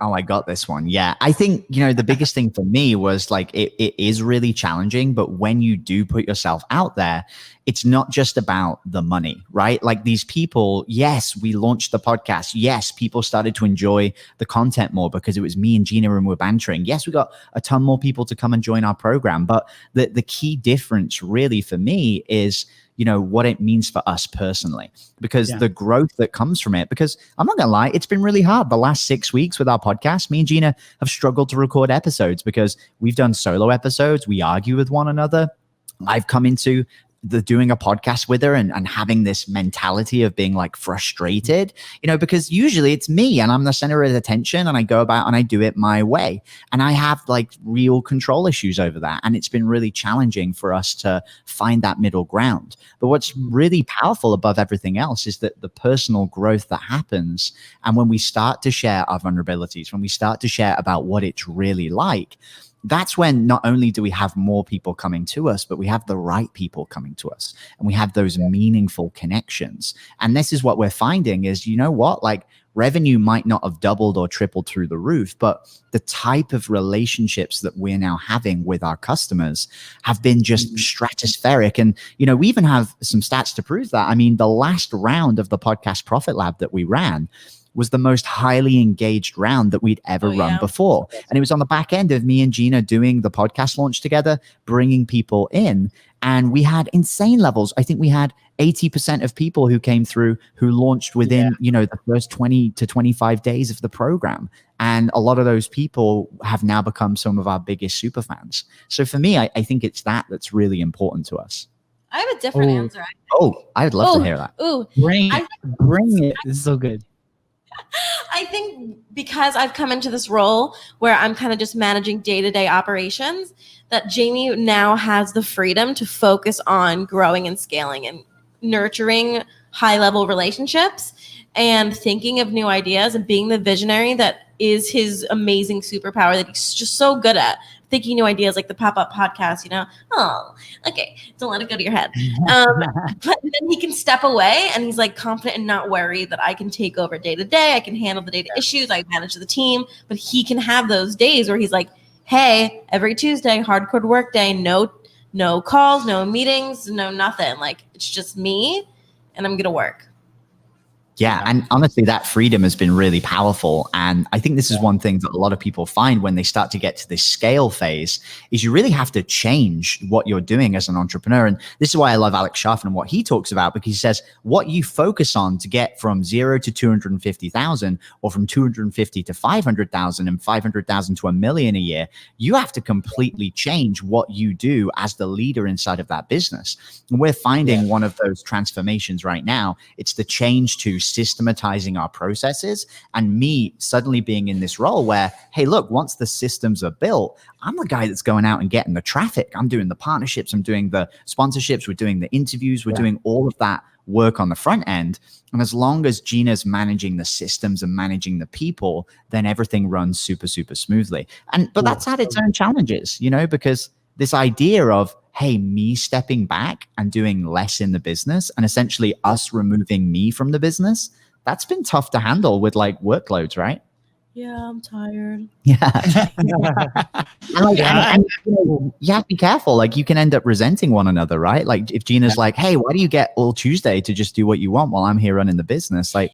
Oh, I got this one. Yeah. I think, the biggest thing for me was like, it is really challenging, but when you do put yourself out there, it's not just about the money, right? Like these people, yes, we launched the podcast. Yes, people started to enjoy the content more because it was me and Gina and we're bantering. Yes, we got a ton more people to come and join our program. But the key difference really for me is, what it means for us personally, because the growth that comes from it, because I'm not gonna lie, it's been really hard the last 6 weeks with our podcast. Me and Gina have struggled to record episodes because we've done solo episodes. We argue with one another. I've come into doing a podcast with her and having this mentality of being like frustrated, because usually it's me and I'm the center of attention and I go about and I do it my way. And I have like real control issues over that. And it's been really challenging for us to find that middle ground. But what's really powerful above everything else is that the personal growth that happens. And when we start to share our vulnerabilities, when we start to share about what it's really like, that's when not only do we have more people coming to us, but we have the right people coming to us and we have those meaningful connections. And this is what we're finding is, like revenue might not have doubled or tripled through the roof, but the type of relationships that we're now having with our customers have been just stratospheric. And, we even have some stats to prove that. I mean, the last round of the Podcast Profit Lab that we ran was the most highly engaged round that we'd ever run before. And it was on the back end of me and Gina doing the podcast launch together, bringing people in. And we had insane levels. I think we had 80% of people who came through who launched within, the first 20 to 25 days of the program. And a lot of those people have now become some of our biggest super fans. So for me, I think it's that's really important to us. I have a different answer. I would love to hear that. Bring it. This is so good. I think because I've come into this role where I'm kind of just managing day-to-day operations, that Jamie now has the freedom to focus on growing and scaling and nurturing high-level relationships and thinking of new ideas and being the visionary that is his amazing superpower that he's just so good at. Thinking new ideas like the pop-up podcast, oh, okay, don't let it go to your head. But then he can step away and he's like confident and not worried that I can take over day to day. I can handle the data issues. I manage the team, but he can have those days where he's like, hey, every Tuesday, hardcore work day, no calls, no meetings, no nothing. Like it's just me and I'm going to work. Yeah. And honestly, that freedom has been really powerful. And I think this is one thing that a lot of people find when they start to get to this scale phase is you really have to change what you're doing as an entrepreneur. And this is why I love Alex Sharfin and what he talks about, because he says what you focus on to get from 0 to 250,000 or from 250 to 500,000 and 500,000 to $1 million a year, you have to completely change what you do as the leader inside of that business. And we're finding one of those transformations right now. It's the change to systematizing our processes and me suddenly being in this role where, hey, look, once the systems are built, I'm the guy that's going out and getting the traffic. I'm doing the partnerships. I'm doing the sponsorships. We're doing the interviews. We're doing all of that work on the front end. And as long as Gina's managing the systems and managing the people, then everything runs super, super smoothly. But that's had its own challenges, because this idea of, hey, me stepping back and doing less in the business and essentially us removing me from the business, that's been tough to handle with like workloads, right? Yeah, I'm tired. Yeah. and you have to be careful. Like you can end up resenting one another, right? Like if Gina's like, hey, why do you get all Tuesday to just do what you want while I'm here running the business? Like